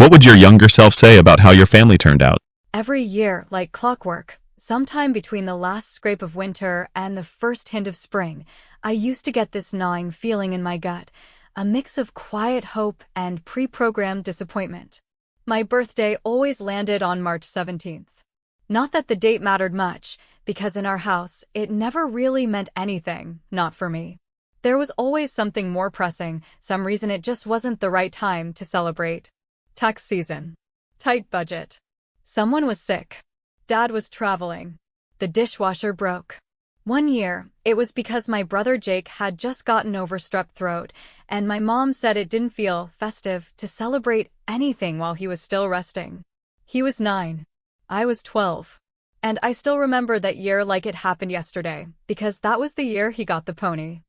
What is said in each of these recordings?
What would your younger self say about how your family turned out? Every year, like clockwork, sometime between the last scrape of winter and the first hint of spring, I used to get this gnawing feeling in my gut, a mix of quiet hope and pre-programmed disappointment. My birthday always landed on March 17th. Not that the date mattered much, because in our house, it never really meant anything, not for me. There was always something more pressing, some reason it just wasn't the right time to celebrate. Tax season. Tight budget. Someone was sick. Dad was traveling. The dishwasher broke. One year, it was because my brother Jake had just gotten over strep throat, and my mom said it didn't feel festive to celebrate anything while he was still resting. He was 9. I was 12. And I still remember that year like it happened yesterday, because that was the year he got the pony.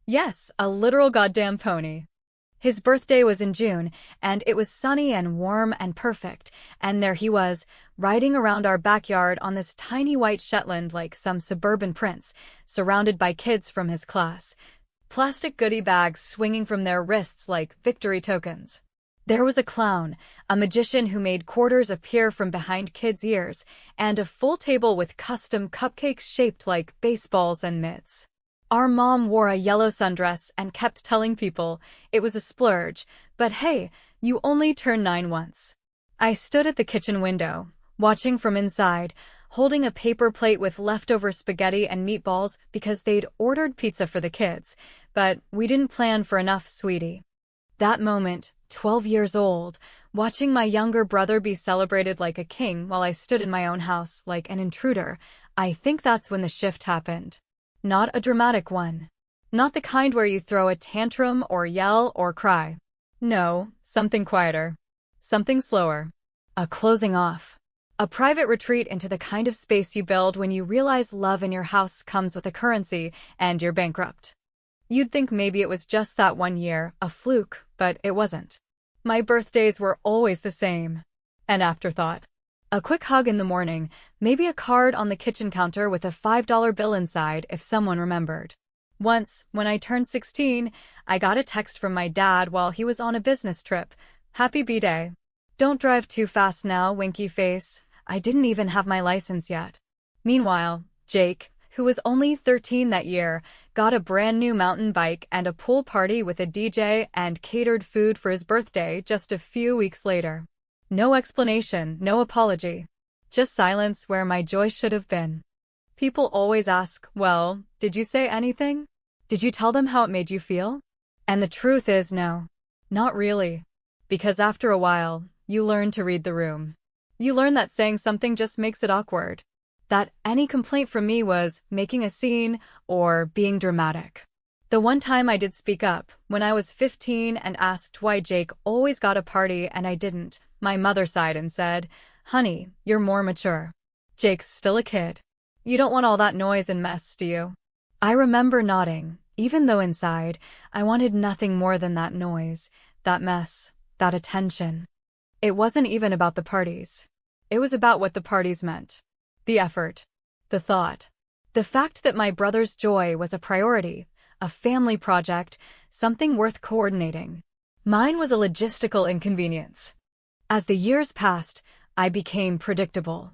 Yes, a literal goddamn pony. His birthday was in June, and it was sunny and warm and perfect, and there he was, riding around our backyard on this tiny white Shetland like some suburban prince, surrounded by kids from his class, plastic goodie bags swinging from their wrists like victory tokens. There was a clown, a magician who made quarters appear from behind kids' ears, and a full table with custom cupcakes shaped like baseballs and mitts. Our mom wore a yellow sundress and kept telling people it was a splurge, but hey, you only turn 9 once. I stood at the kitchen window, watching from inside, holding a paper plate with leftover spaghetti and meatballs because they'd ordered pizza for the kids, but we didn't plan for enough, sweetie. That moment, 12 years old, watching my younger brother be celebrated like a king while I stood in my own house like an intruder, I think that's when the shift happened. Not a dramatic one. Not the kind where you throw a tantrum or yell or cry. No, something quieter. Something slower. A closing off. A private retreat into the kind of space you build when you realize love in your house comes with a currency and you're bankrupt. You'd think maybe it was just that one year, a fluke, but it wasn't. My birthdays were always the same. An afterthought. A quick hug in the morning, maybe a card on the kitchen counter with a $5 bill inside if someone remembered. Once, when I turned 16, I got a text from my dad while he was on a business trip. Happy B-Day. Don't drive too fast now, winky face. I didn't even have my license yet. Meanwhile, Jake, who was only 13 that year, got a brand new mountain bike and a pool party with a DJ and catered food for his birthday just a few weeks later. No explanation, no apology. Just silence where my joy should have been. People always ask, well, did you say anything? Did you tell them how it made you feel? And the truth is no. Not really. Because after a while, you learn to read the room. You learn that saying something just makes it awkward. That any complaint from me was making a scene or being dramatic. The one time I did speak up, when I was 15 and asked why Jake always got a party and I didn't, my mother sighed and said, "Honey, you're more mature. Jake's still a kid. You don't want all that noise and mess, do you?" I remember nodding, even though inside, I wanted nothing more than that noise, that mess, that attention. It wasn't even about the parties. It was about what the parties meant. The effort. The thought. The fact that my brother's joy was a priority, a family project, something worth coordinating. Mine was a logistical inconvenience. As the years passed, I became predictable.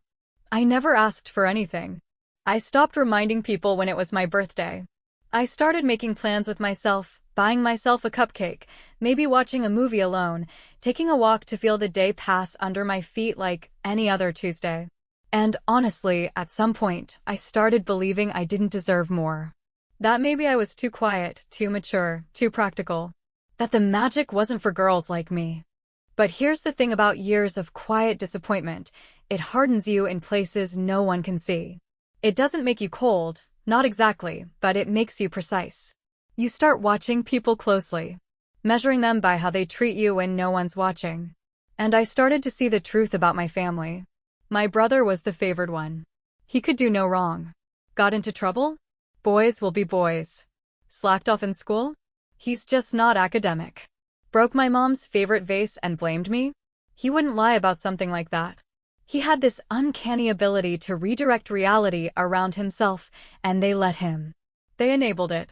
I never asked for anything. I stopped reminding people when it was my birthday. I started making plans with myself, buying myself a cupcake, maybe watching a movie alone, taking a walk to feel the day pass under my feet like any other Tuesday. And honestly, at some point, I started believing I didn't deserve more. That maybe I was too quiet, too mature, too practical. That the magic wasn't for girls like me. But here's the thing about years of quiet disappointment. It hardens you in places no one can see. It doesn't make you cold, not exactly, but it makes you precise. You start watching people closely, measuring them by how they treat you when no one's watching. And I started to see the truth about my family. My brother was the favored one. He could do no wrong. Got into trouble? Boys will be boys. Slacked off in school? He's just not academic. Broke my mom's favorite vase and blamed me? He wouldn't lie about something like that. He had this uncanny ability to redirect reality around himself, and they let him. They enabled it.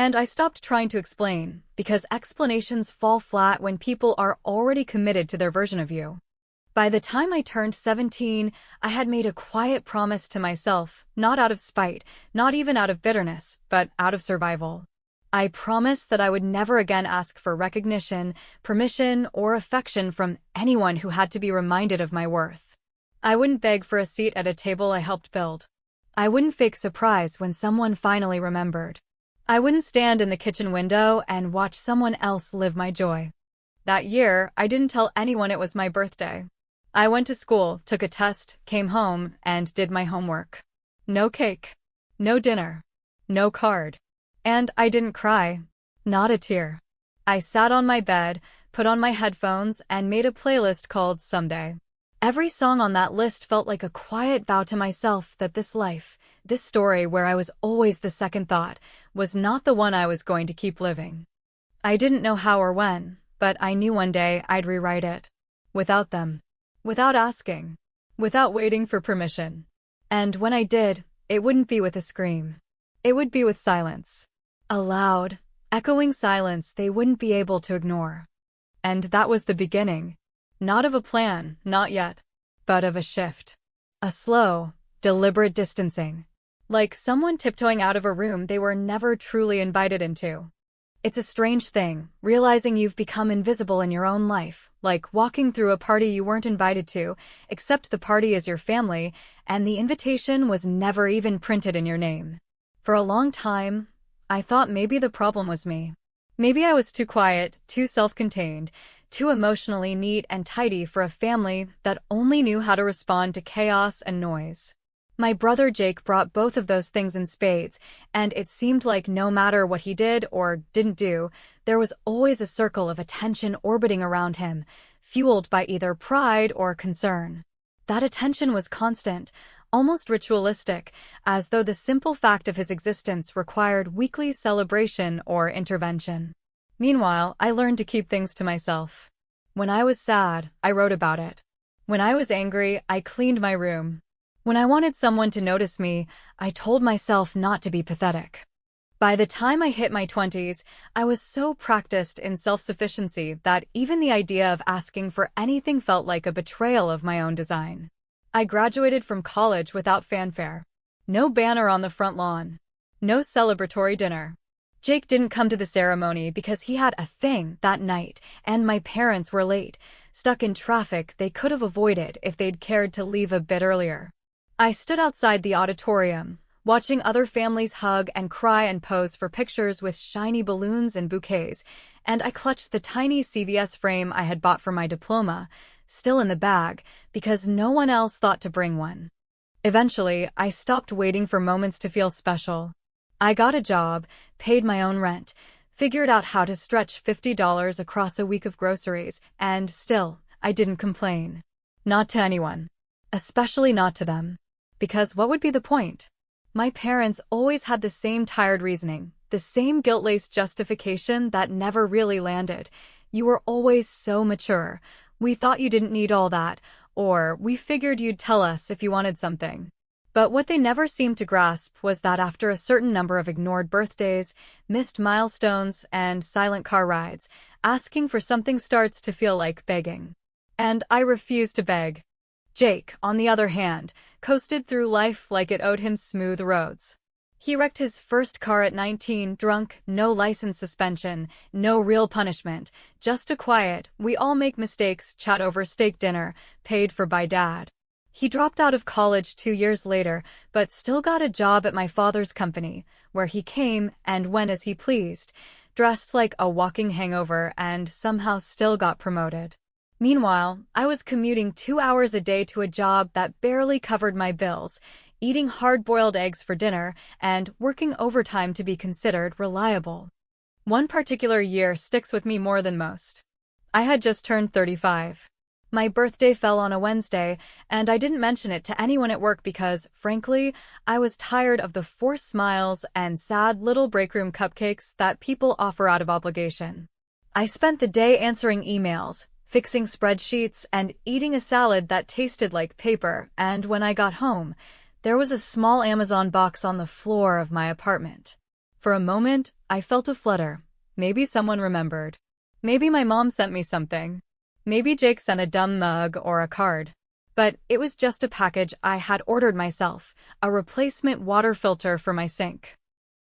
And I stopped trying to explain, because explanations fall flat when people are already committed to their version of you. By the time I turned 17, I had made a quiet promise to myself, not out of spite, not even out of bitterness, but out of survival. I promised that I would never again ask for recognition, permission, or affection from anyone who had to be reminded of my worth. I wouldn't beg for a seat at a table I helped build. I wouldn't fake surprise when someone finally remembered. I wouldn't stand in the kitchen window and watch someone else live my joy. That year, I didn't tell anyone it was my birthday. I went to school, took a test, came home, and did my homework. No cake. No dinner. No card. And I didn't cry. Not a tear. I sat on my bed, put on my headphones, and made a playlist called Someday. Every song on that list felt like a quiet vow to myself that this life, this story where I was always the second thought, was not the one I was going to keep living. I didn't know how or when, but I knew one day I'd rewrite it. Without them. Without asking. Without waiting for permission. And when I did, it wouldn't be with a scream. It would be with silence. A loud, echoing silence they wouldn't be able to ignore. And that was the beginning. Not of a plan, not yet, but of a shift. A slow, deliberate distancing. Like someone tiptoeing out of a room they were never truly invited into. It's a strange thing, realizing you've become invisible in your own life, like walking through a party you weren't invited to, except the party is your family, and the invitation was never even printed in your name. For a long time, I thought maybe the problem was me. Maybe I was too quiet, too self-contained, too emotionally neat and tidy for a family that only knew how to respond to chaos and noise. My brother Jake brought both of those things in spades, and it seemed like no matter what he did or didn't do, there was always a circle of attention orbiting around him, fueled by either pride or concern. That attention was constant, almost ritualistic, as though the simple fact of his existence required weekly celebration or intervention. Meanwhile, I learned to keep things to myself. When I was sad, I wrote about it. When I was angry, I cleaned my room. When I wanted someone to notice me, I told myself not to be pathetic. By the time I hit my 20s, I was so practiced in self-sufficiency that even the idea of asking for anything felt like a betrayal of my own design. I graduated from college without fanfare. No banner on the front lawn. No celebratory dinner. Jake didn't come to the ceremony because he had a thing that night, and my parents were late, stuck in traffic they could have avoided if they'd cared to leave a bit earlier. I stood outside the auditorium, watching other families hug and cry and pose for pictures with shiny balloons and bouquets, and I clutched the tiny CVS frame I had bought for my diploma, still in the bag, because no one else thought to bring one. Eventually, I stopped waiting for moments to feel special. I got a job, paid my own rent, figured out how to stretch $50 across a week of groceries, and still, I didn't complain. Not to anyone. Especially not to them. Because what would be the point? My parents always had the same tired reasoning, the same guilt-laced justification that never really landed. You were always so mature. We thought you didn't need all that, or we figured you'd tell us if you wanted something. But what they never seemed to grasp was that after a certain number of ignored birthdays, missed milestones, and silent car rides, asking for something starts to feel like begging. And I refused to beg. Jake, on the other hand, coasted through life like it owed him smooth roads. He wrecked his first car at 19, drunk, no license suspension, no real punishment, just a quiet, we all make mistakes, chat over steak dinner, paid for by dad. He dropped out of college 2 years later, but still got a job at my father's company, where he came and went as he pleased, dressed like a walking hangover, and somehow still got promoted. Meanwhile, I was commuting 2 hours a day to a job that barely covered my bills, eating hard-boiled eggs for dinner, and working overtime to be considered reliable. One particular year sticks with me more than most. I had just turned 35. My birthday fell on a Wednesday, and I didn't mention it to anyone at work because, frankly, I was tired of the forced smiles and sad little break-room cupcakes that people offer out of obligation. I spent the day answering emails, fixing spreadsheets, and eating a salad that tasted like paper, and when I got home, there was a small Amazon box on the floor of my apartment. For a moment, I felt a flutter. Maybe someone remembered. Maybe my mom sent me something. Maybe Jake sent a dumb mug or a card. But it was just a package I had ordered myself, a replacement water filter for my sink.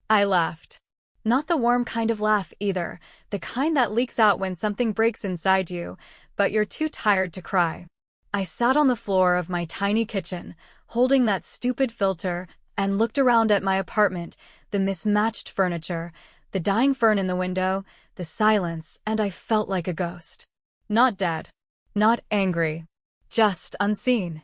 I laughed. Not the warm kind of laugh either, the kind that leaks out when something breaks inside you, but you're too tired to cry. I sat on the floor of my tiny kitchen, holding that stupid filter, and looked around at my apartment, the mismatched furniture, the dying fern in the window, the silence, and I felt like a ghost. Not dead. Not angry. Just unseen.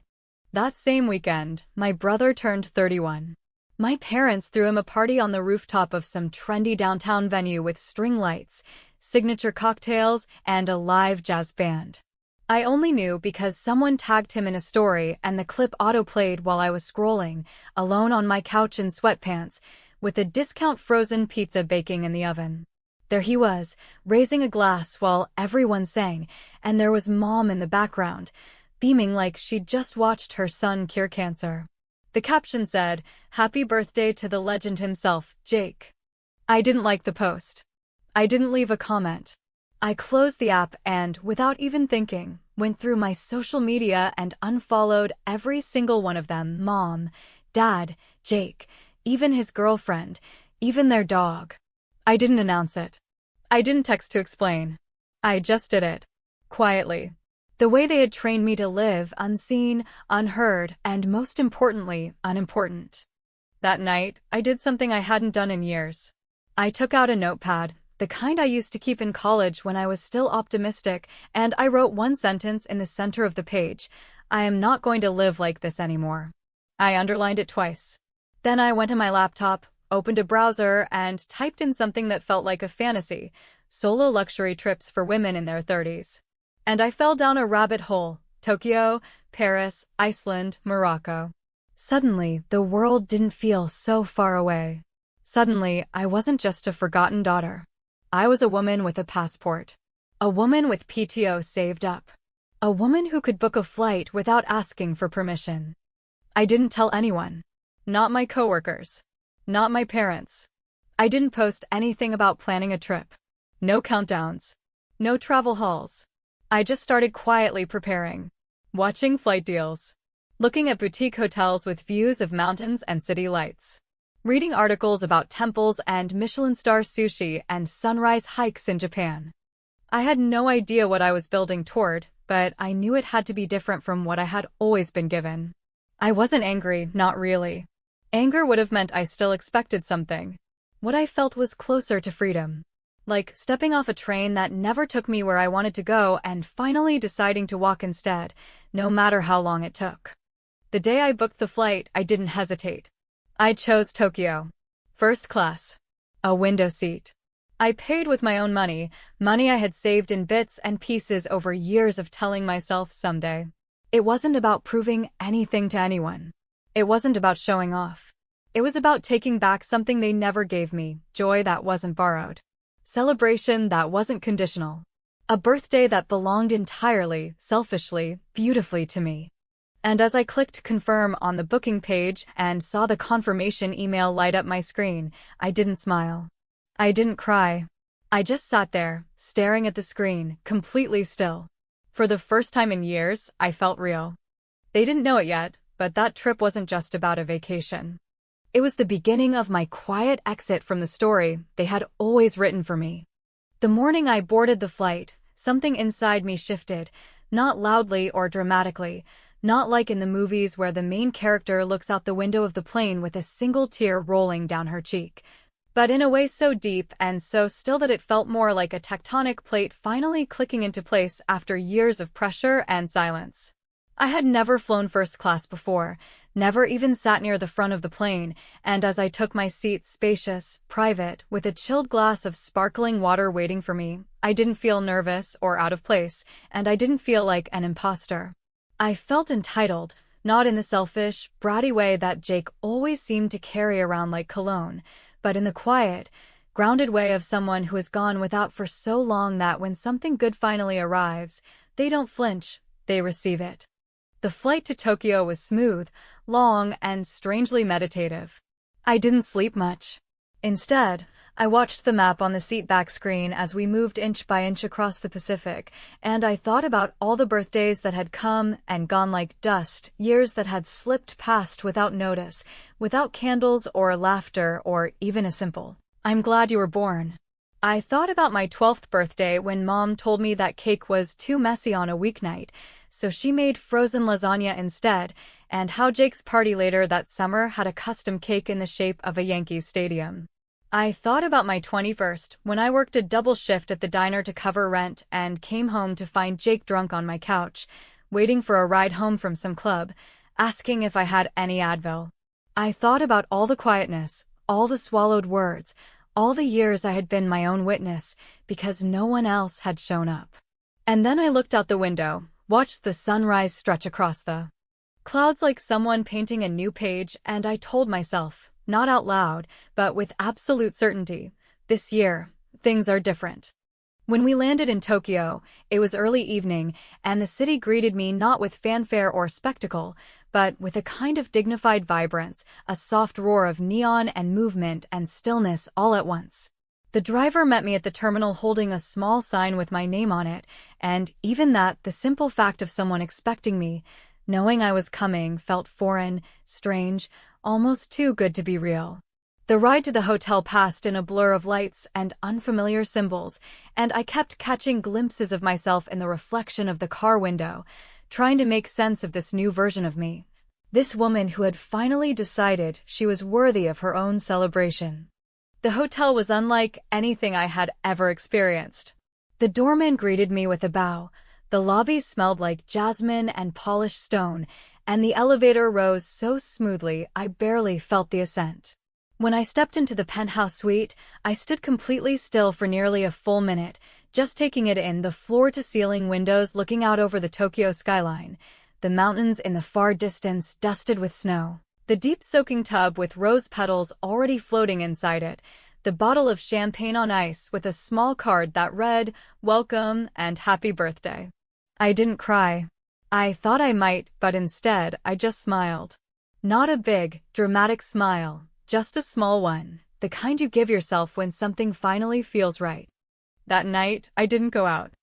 That same weekend, my brother turned 31. My parents threw him a party on the rooftop of some trendy downtown venue with string lights, signature cocktails, and a live jazz band. I only knew because someone tagged him in a story and the clip auto-played while I was scrolling, alone on my couch in sweatpants, with a discount frozen pizza baking in the oven. There he was, raising a glass while everyone sang, and there was Mom in the background, beaming like she'd just watched her son cure cancer. The caption said, "Happy birthday to the legend himself, Jake." I didn't like the post. I didn't leave a comment. I closed the app and, without even thinking, went through my social media and unfollowed every single one of them. Mom, Dad, Jake, even his girlfriend, even their dog. I didn't announce it. I didn't text to explain. I just did it. Quietly. The way they had trained me to live, unseen, unheard, and most importantly, unimportant. That night, I did something I hadn't done in years. I took out a notepad, the kind I used to keep in college when I was still optimistic, and I wrote one sentence in the center of the page: "I am not going to live like this anymore." I underlined it twice. Then I went to my laptop, opened a browser, and typed in something that felt like a fantasy: solo luxury trips for women in their 30s. And I fell down a rabbit hole: Tokyo, Paris, Iceland, Morocco. Suddenly, the world didn't feel so far away. Suddenly, I wasn't just a forgotten daughter. I was a woman with a passport. A woman with PTO saved up. A woman who could book a flight without asking for permission. I didn't tell anyone. Not my coworkers. Not my parents. I didn't post anything about planning a trip. No countdowns. No travel hauls. I just started quietly preparing. Watching flight deals. Looking at boutique hotels with views of mountains and city lights. Reading articles about temples and Michelin-star sushi and sunrise hikes in Japan. I had no idea what I was building toward, but I knew it had to be different from what I had always been given. I wasn't angry, not really. Anger would have meant I still expected something. What I felt was closer to freedom. Like stepping off a train that never took me where I wanted to go and finally deciding to walk instead, no matter how long it took. The day I booked the flight, I didn't hesitate. I chose Tokyo. First class. A window seat. I paid with my own money, money I had saved in bits and pieces over years of telling myself someday. It wasn't about proving anything to anyone. It wasn't about showing off. It was about taking back something they never gave me, joy that wasn't borrowed. Celebration that wasn't conditional. A birthday that belonged entirely, selfishly, beautifully to me. And as I clicked confirm on the booking page and saw the confirmation email light up my screen, I didn't smile. I didn't cry. I just sat there, staring at the screen, completely still. For the first time in years, I felt real. They didn't know it yet, but that trip wasn't just about a vacation. It was the beginning of my quiet exit from the story they had always written for me. The morning I boarded the flight, something inside me shifted, not loudly or dramatically, not like in the movies where the main character looks out the window of the plane with a single tear rolling down her cheek, but in a way so deep and so still that it felt more like a tectonic plate finally clicking into place after years of pressure and silence. I had never flown first class before, never even sat near the front of the plane, and as I took my seat, spacious, private, with a chilled glass of sparkling water waiting for me, I didn't feel nervous or out of place, and I didn't feel like an imposter. I felt entitled, not in the selfish, bratty way that Jake always seemed to carry around like cologne, but in the quiet, grounded way of someone who has gone without for so long that when something good finally arrives, they don't flinch, they receive it. The flight to Tokyo was smooth, long, and strangely meditative. I didn't sleep much. Instead, I watched the map on the seatback screen as we moved inch by inch across the Pacific, and I thought about all the birthdays that had come and gone like dust, years that had slipped past without notice, without candles or laughter or even a simple, "I'm glad you were born." I thought about my 12th birthday when Mom told me that cake was too messy on a weeknight, so she made frozen lasagna instead, and how Jake's party later that summer had a custom cake in the shape of a Yankees stadium. I thought about my 21st, when I worked a double shift at the diner to cover rent and came home to find Jake drunk on my couch, waiting for a ride home from some club, asking if I had any Advil. I thought about all the quietness, all the swallowed words, all the years I had been my own witness because no one else had shown up. And then I looked out the window, watched the sunrise stretch across the clouds like someone painting a new page, and I told myself, not out loud, but with absolute certainty, this year, things are different. When we landed in Tokyo, it was early evening, and the city greeted me not with fanfare or spectacle, but with a kind of dignified vibrance, a soft roar of neon and movement and stillness all at once. The driver met me at the terminal holding a small sign with my name on it, and even that, the simple fact of someone expecting me, knowing I was coming, felt foreign, strange, almost too good to be real. The ride to the hotel passed in a blur of lights and unfamiliar symbols, and I kept catching glimpses of myself in the reflection of the car window, trying to make sense of this new version of me. This woman who had finally decided she was worthy of her own celebration. The hotel was unlike anything I had ever experienced. The doorman greeted me with a bow, the lobby smelled like jasmine and polished stone, and the elevator rose so smoothly I barely felt the ascent. When I stepped into the penthouse suite, I stood completely still for nearly a full minute, just taking it in, the floor-to-ceiling windows looking out over the Tokyo skyline, the mountains in the far distance dusted with snow, the deep soaking tub with rose petals already floating inside it, the bottle of champagne on ice with a small card that read, "Welcome and happy birthday." I didn't cry. I thought I might, but instead, I just smiled. Not a big, dramatic smile, just a small one, the kind you give yourself when something finally feels right. That night, I didn't go out.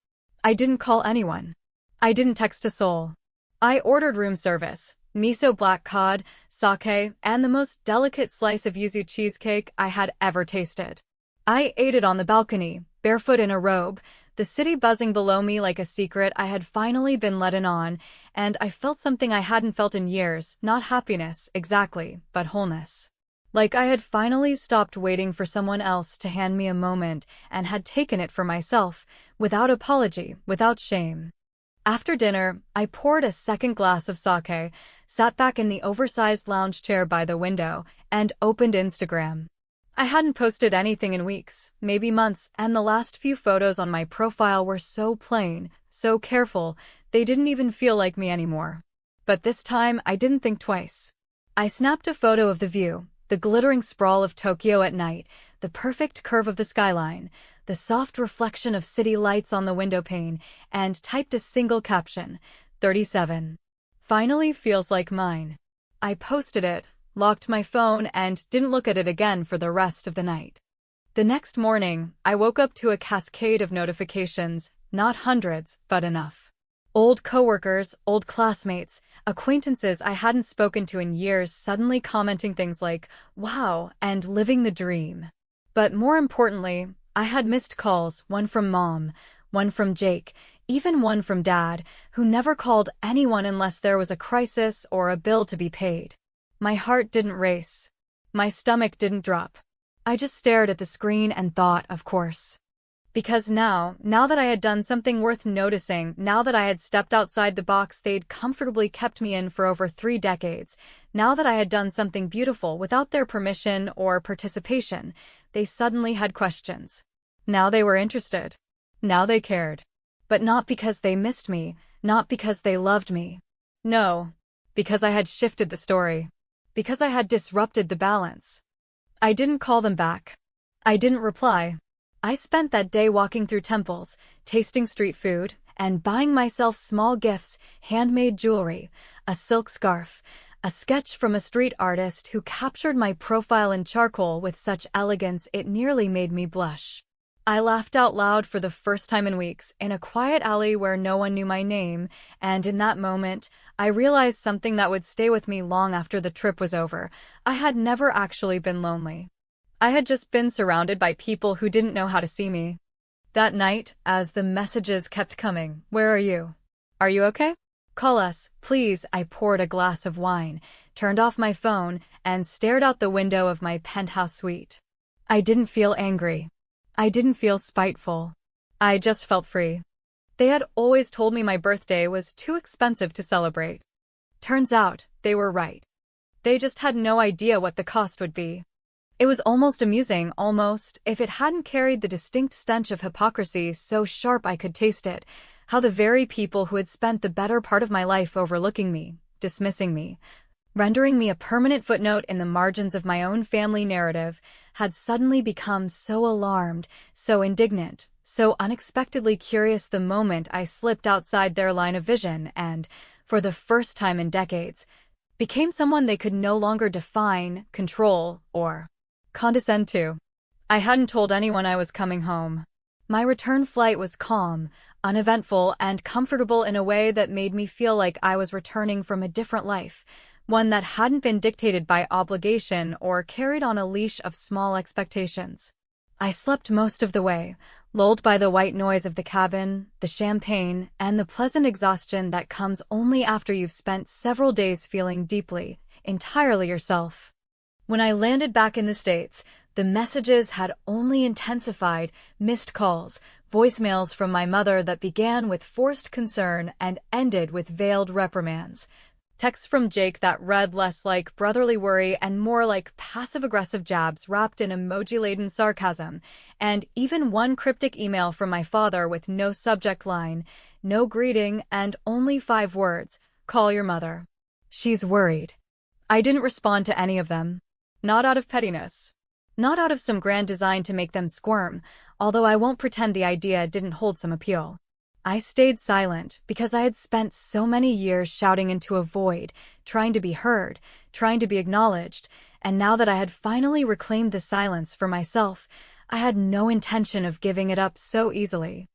I didn't call anyone. I didn't text a soul. I ordered room service, miso black cod, sake, and the most delicate slice of yuzu cheesecake I had ever tasted. I ate it on the balcony, barefoot in a robe, the city buzzing below me like a secret I had finally been let in on, and I felt something I hadn't felt in years, not happiness, exactly, but wholeness. Like I had finally stopped waiting for someone else to hand me a moment and had taken it for myself, without apology, without shame. After dinner, I poured a second glass of sake, sat back in the oversized lounge chair by the window, and opened Instagram. I hadn't posted anything in weeks, maybe months, and the last few photos on my profile were so plain, so careful, they didn't even feel like me anymore. But this time, I didn't think twice. I snapped a photo of the view, the glittering sprawl of Tokyo at night, the perfect curve of the skyline, the soft reflection of city lights on the windowpane, and typed a single caption, 37. Finally feels like mine. I posted it, locked my phone, and didn't look at it again for the rest of the night. The next morning, I woke up to a cascade of notifications, not hundreds, but enough. Old coworkers, old classmates, acquaintances I hadn't spoken to in years suddenly commenting things like, "Wow," and "living the dream." But more importantly, I had missed calls, one from Mom, one from Jake, even one from Dad, who never called anyone unless there was a crisis or a bill to be paid. My heart didn't race. My stomach didn't drop. I just stared at the screen and thought, of course. Because now that I had done something worth noticing, now that I had stepped outside the box they'd comfortably kept me in for over 3 decades, now that I had done something beautiful without their permission or participation, they suddenly had questions. Now they were interested. Now they cared. But not because they missed me, not because they loved me. No, because I had shifted the story. Because I had disrupted the balance. I didn't call them back. I didn't reply. I spent that day walking through temples, tasting street food, and buying myself small gifts, handmade jewelry, a silk scarf, A sketch from a street artist who captured my profile in charcoal with such elegance it nearly made me blush. I laughed out loud for the first time in weeks in a quiet alley where no one knew my name, and in that moment, I realized something that would stay with me long after the trip was over. I had never actually been lonely. I had just been surrounded by people who didn't know how to see me. That night, as the messages kept coming, "Where are you? Are you okay? Call us, please." I poured a glass of wine, turned off my phone, and stared out the window of my penthouse suite. I didn't feel angry. I didn't feel spiteful. I just felt free. They had always told me my birthday was too expensive to celebrate. Turns out, they were right. They just had no idea what the cost would be. It was almost amusing, if it hadn't carried the distinct stench of hypocrisy so sharp I could taste it, how the very people who had spent the better part of my life overlooking me, dismissing me, rendering me a permanent footnote in the margins of my own family narrative, had suddenly become so alarmed, so indignant, so unexpectedly curious the moment I slipped outside their line of vision and, for the first time in decades, became someone they could no longer define, control, or condescend to. I hadn't told anyone I was coming home. My return flight was calm, uneventful, and comfortable in a way that made me feel like I was returning from a different life, one that hadn't been dictated by obligation or carried on a leash of small expectations. I slept most of the way, lulled by the white noise of the cabin, the champagne, and the pleasant exhaustion that comes only after you've spent several days feeling deeply, entirely yourself. When I landed back in the States, the messages had only intensified: missed calls, voicemails from my mother that began with forced concern and ended with veiled reprimands, texts from Jake that read less like brotherly worry and more like passive-aggressive jabs wrapped in emoji-laden sarcasm, and even one cryptic email from my father with no subject line, no greeting, and only 5 words: "Call your mother. She's worried." I didn't respond to any of them. Not out of pettiness. Not out of some grand design to make them squirm, although I won't pretend the idea didn't hold some appeal. I stayed silent because I had spent so many years shouting into a void, trying to be heard, trying to be acknowledged, and now that I had finally reclaimed the silence for myself, I had no intention of giving it up so easily.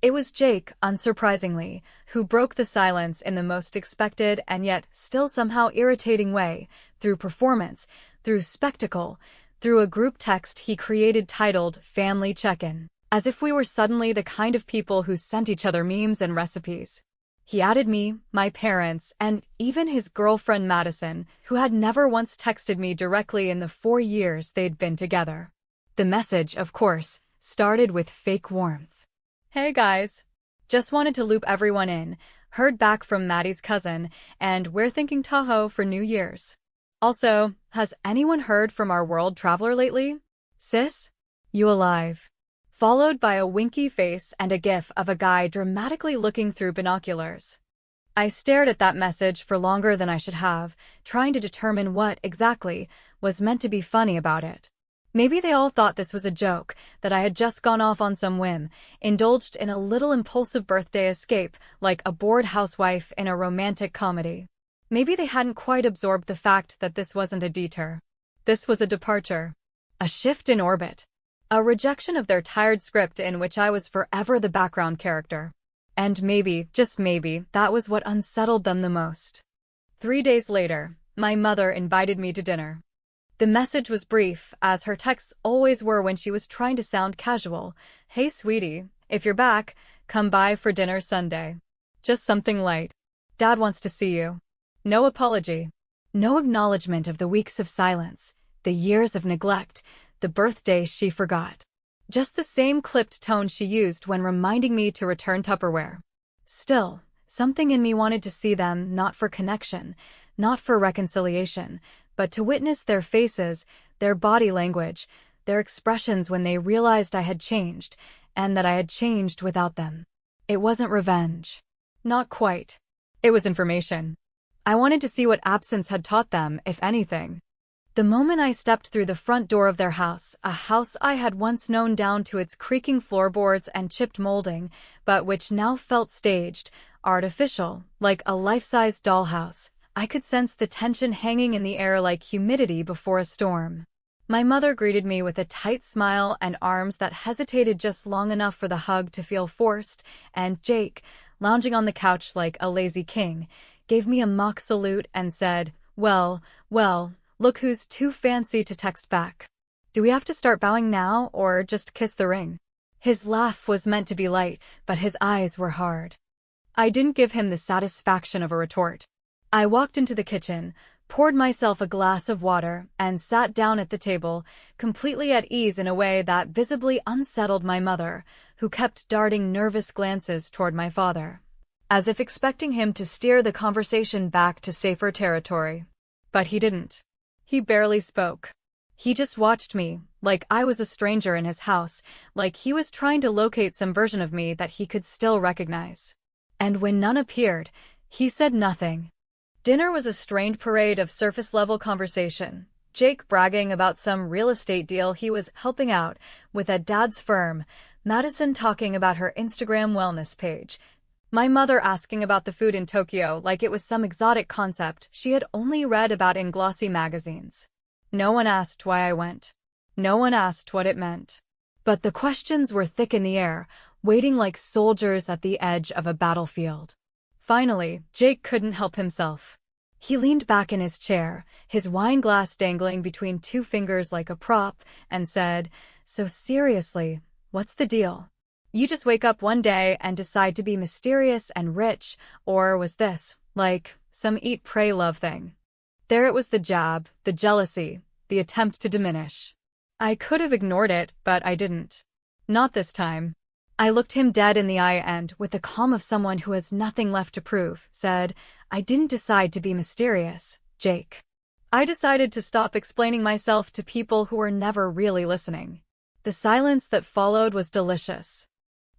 It was Jake, unsurprisingly, who broke the silence in the most expected and yet still somehow irritating way, through performance, through spectacle, through a group text he created titled Family Check-In, as if we were suddenly the kind of people who sent each other memes and recipes. He added me, my parents, and even his girlfriend Madison, who had never once texted me directly in the 4 years they'd been together. The message, of course, started with fake warmth. "Hey guys. Just wanted to loop everyone in. Heard back from Maddie's cousin, and we're thinking Tahoe for New Year's. Also, has anyone heard from our world traveler lately? Sis? You alive?" Followed by a winky face and a gif of a guy dramatically looking through binoculars. I stared at that message for longer than I should have, trying to determine what, exactly, was meant to be funny about it. Maybe they all thought this was a joke, that I had just gone off on some whim, indulged in a little impulsive birthday escape, like a bored housewife in a romantic comedy. Maybe they hadn't quite absorbed the fact that this wasn't a detour. This was a departure. A shift in orbit. A rejection of their tired script in which I was forever the background character. And maybe, just maybe, that was what unsettled them the most. 3 days later, my mother invited me to dinner. The message was brief, as her texts always were when she was trying to sound casual. "Hey sweetie, if you're back, come by for dinner Sunday. Just something light. Dad wants to see you." No apology. No acknowledgement of the weeks of silence, the years of neglect, the birthday she forgot. Just the same clipped tone she used when reminding me to return Tupperware. Still, something in me wanted to see them, not for connection, not for reconciliation, but to witness their faces, their body language, their expressions when they realized I had changed, and that I had changed without them. It wasn't revenge. Not quite. It was information. I wanted to see what absence had taught them, if anything. The moment I stepped through the front door of their house, a house I had once known down to its creaking floorboards and chipped molding, but which now felt staged, artificial, like a life-size dollhouse, I could sense the tension hanging in the air like humidity before a storm. My mother greeted me with a tight smile and arms that hesitated just long enough for the hug to feel forced, and Jake, lounging on the couch like a lazy king, gave me a mock salute and said, "Well, well, look who's too fancy to text back. Do we have to start bowing now, or just kiss the ring?" His laugh was meant to be light, but his eyes were hard. I didn't give him the satisfaction of a retort. I walked into the kitchen, poured myself a glass of water, and sat down at the table, completely at ease in a way that visibly unsettled my mother, who kept darting nervous glances toward my father, as if expecting him to steer the conversation back to safer territory. But he didn't. He barely spoke. He just watched me, like I was a stranger in his house, like he was trying to locate some version of me that he could still recognize. And when none appeared, he said nothing. Dinner was a strained parade of surface-level conversation. Jake bragging about some real estate deal he was helping out with at Dad's firm, Madison talking about her Instagram wellness page, my mother asking about the food in Tokyo like it was some exotic concept she had only read about in glossy magazines. No one asked why I went. No one asked what it meant. But the questions were thick in the air, waiting like soldiers at the edge of a battlefield. Finally, Jake couldn't help himself. He leaned back in his chair, his wine glass dangling between two fingers like a prop, and said, "So seriously, what's the deal? You just wake up one day and decide to be mysterious and rich, or was this, like, some eat, pray, love thing?" There it was, the jab, the jealousy, the attempt to diminish. I could have ignored it, but I didn't. Not this time. I looked him dead in the eye and, with the calm of someone who has nothing left to prove, said, "I didn't decide to be mysterious, Jake. I decided to stop explaining myself to people who were never really listening." The silence that followed was delicious.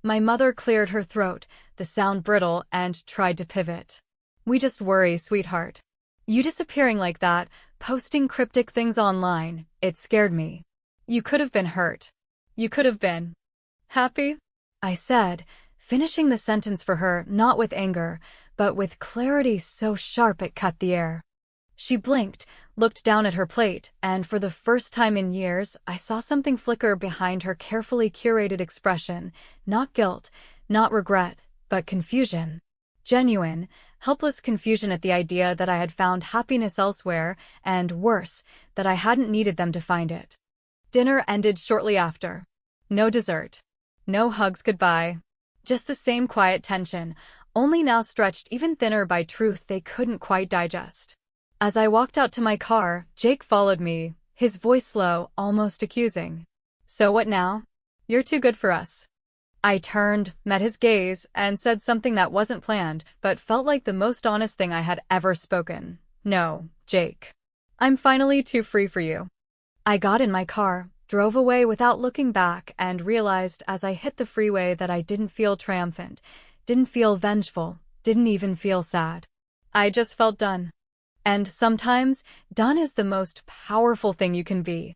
My mother cleared her throat, the sound brittle, and tried to pivot. "We just worry, sweetheart. You disappearing like that, posting cryptic things online, it scared me. You could have been hurt. You could have been happy," I said, finishing the sentence for her not with anger, but with clarity so sharp it cut the air. She blinked, looked down at her plate, and for the first time in years, I saw something flicker behind her carefully curated expression, not guilt, not regret, but confusion. Genuine, helpless confusion at the idea that I had found happiness elsewhere, and worse, that I hadn't needed them to find it. Dinner ended shortly after. No dessert. No hugs goodbye. Just the same quiet tension, only now stretched even thinner by truth they couldn't quite digest. As I walked out to my car, Jake followed me, his voice low, almost accusing. "So what now? You're too good for us." I turned, met his gaze, and said something that wasn't planned, but felt like the most honest thing I had ever spoken. "No, Jake. I'm finally too free for you." I got in my car, drove away without looking back, and realized as I hit the freeway that I didn't feel triumphant, didn't feel vengeful, didn't even feel sad. I just felt done. And sometimes, done is the most powerful thing you can be.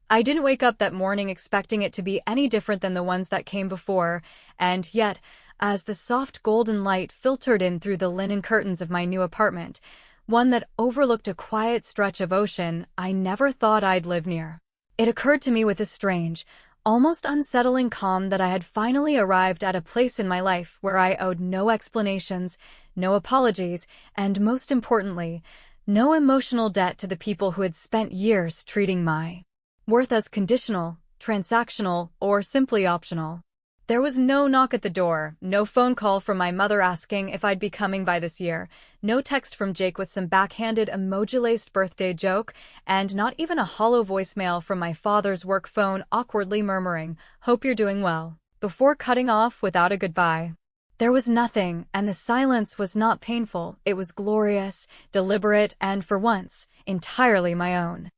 I didn't wake up that morning expecting it to be any different than the ones that came before, and yet, as the soft golden light filtered in through the linen curtains of my new apartment, one that overlooked a quiet stretch of ocean I never thought I'd live near, it occurred to me with a strange, almost unsettling calm that I had finally arrived at a place in my life where I owed no explanations, no apologies, and most importantly, no emotional debt to the people who had spent years treating my worth as conditional, transactional, or simply optional. There was no knock at the door, no phone call from my mother asking if I'd be coming by this year, no text from Jake with some backhanded emoji-laced birthday joke, and not even a hollow voicemail from my father's work phone awkwardly murmuring, "Hope you're doing well," before cutting off without a goodbye. There was nothing, and the silence was not painful. It was glorious, deliberate, and for once, entirely my own.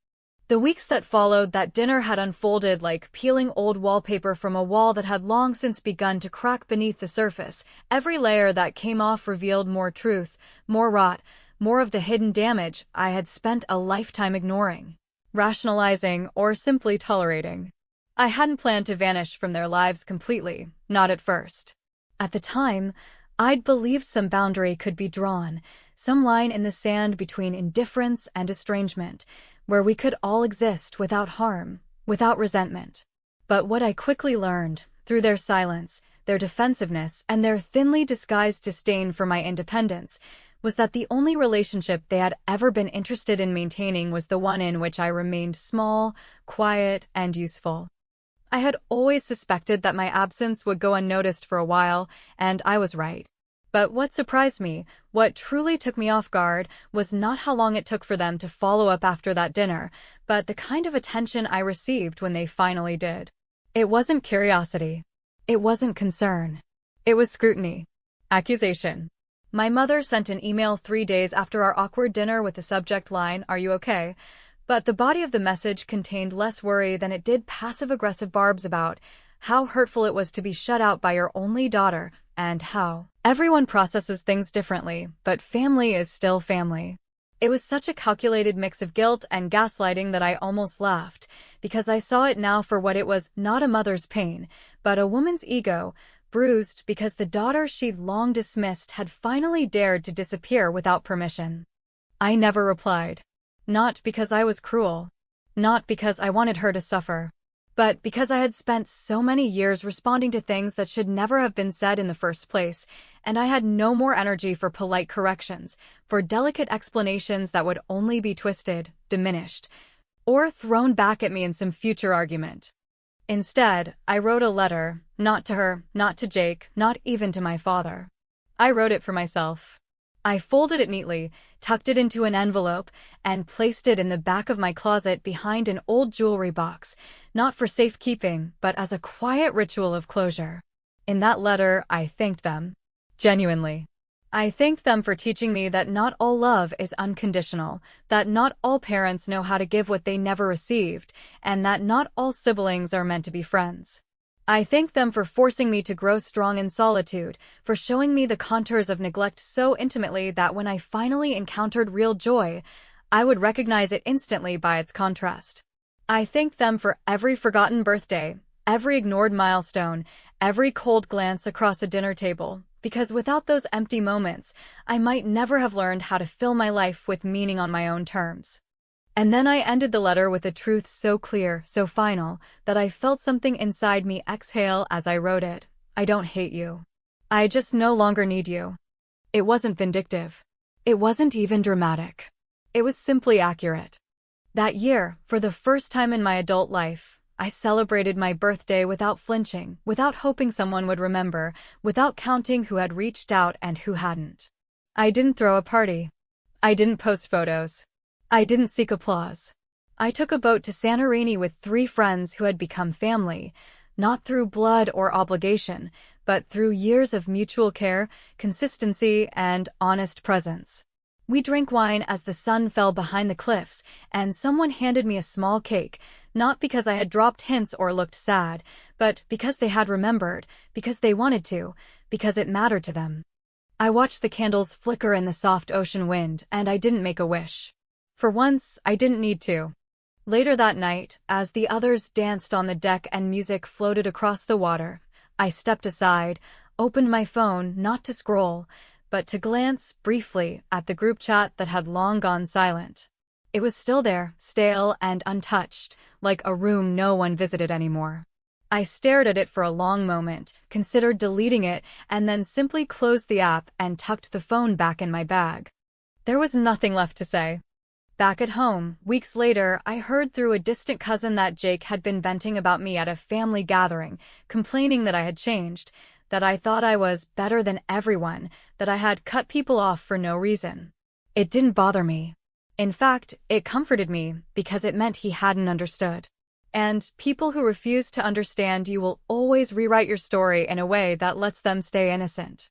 The weeks that followed that dinner had unfolded like peeling old wallpaper from a wall that had long since begun to crack beneath the surface. Every layer that came off revealed more truth, more rot, more of the hidden damage I had spent a lifetime ignoring, rationalizing, or simply tolerating. I hadn't planned to vanish from their lives completely, not at first. At the time, I'd believed some boundary could be drawn, some line in the sand between indifference and estrangement, where we could all exist without harm, without resentment. But what I quickly learned, through their silence, their defensiveness, and their thinly disguised disdain for my independence, was that the only relationship they had ever been interested in maintaining was the one in which I remained small, quiet, and useful. I had always suspected that my absence would go unnoticed for a while, and I was right. But what surprised me, what truly took me off guard, was not how long it took for them to follow up after that dinner, but the kind of attention I received when they finally did. It wasn't curiosity. It wasn't concern. It was scrutiny. Accusation. My mother sent an email 3 days after our awkward dinner with the subject line, "Are you okay?" But the body of the message contained less worry than it did passive-aggressive barbs about how hurtful it was to be shut out by your only daughter, and how everyone processes things differently, but family is still family. It was such a calculated mix of guilt and gaslighting that I almost laughed, because I saw it now for what it was: not a mother's pain, but a woman's ego, bruised because the daughter she'd long dismissed had finally dared to disappear without permission. I never replied. Not because I was cruel. Not because I wanted her to suffer. But because I had spent so many years responding to things that should never have been said in the first place, and I had no more energy for polite corrections, for delicate explanations that would only be twisted, diminished, or thrown back at me in some future argument. Instead, I wrote a letter, not to her, not to Jake, not even to my father. I wrote it for myself. I folded it neatly, tucked it into an envelope, and placed it in the back of my closet behind an old jewelry box, not for safekeeping, but as a quiet ritual of closure. In that letter, I thanked them. Genuinely. I thanked them for teaching me that not all love is unconditional, that not all parents know how to give what they never received, and that not all siblings are meant to be friends. I thank them for forcing me to grow strong in solitude, for showing me the contours of neglect so intimately that when I finally encountered real joy, I would recognize it instantly by its contrast. I thank them for every forgotten birthday, every ignored milestone, every cold glance across a dinner table, because without those empty moments, I might never have learned how to fill my life with meaning on my own terms. And then I ended the letter with a truth so clear, so final, that I felt something inside me exhale as I wrote it. I don't hate you. I just no longer need you. It wasn't vindictive. It wasn't even dramatic. It was simply accurate. That year, for the first time in my adult life, I celebrated my birthday without flinching, without hoping someone would remember, without counting who had reached out and who hadn't. I didn't throw a party. I didn't post photos. I didn't seek applause. I took a boat to Santorini with 3 friends who had become family, not through blood or obligation, but through years of mutual care, consistency, and honest presence. We drank wine as the sun fell behind the cliffs, and someone handed me a small cake, not because I had dropped hints or looked sad, but because they had remembered, because they wanted to, because it mattered to them. I watched the candles flicker in the soft ocean wind, and I didn't make a wish. For once, I didn't need to. Later that night, as the others danced on the deck and music floated across the water, I stepped aside, opened my phone not to scroll, but to glance briefly at the group chat that had long gone silent. It was still there, stale and untouched, like a room no one visited anymore. I stared at it for a long moment, considered deleting it, and then simply closed the app and tucked the phone back in my bag. There was nothing left to say. Back at home, weeks later, I heard through a distant cousin that Jake had been venting about me at a family gathering, complaining that I had changed, that I thought I was better than everyone, that I had cut people off for no reason. It didn't bother me. In fact, it comforted me, because it meant he hadn't understood. And people who refuse to understand you will always rewrite your story in a way that lets them stay innocent.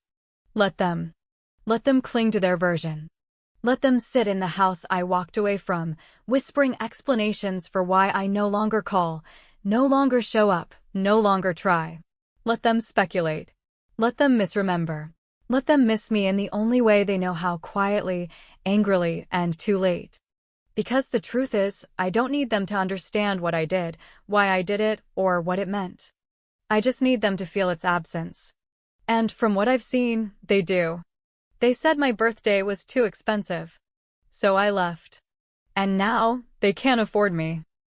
Let them. Let them cling to their version. Let them sit in the house I walked away from, whispering explanations for why I no longer call, no longer show up, no longer try. Let them speculate. Let them misremember. Let them miss me in the only way they know how, quietly, angrily, and too late. Because the truth is, I don't need them to understand what I did, why I did it, or what it meant. I just need them to feel its absence. And from what I've seen, they do. They said my birthday was too expensive. So I left. And now, they can't afford me.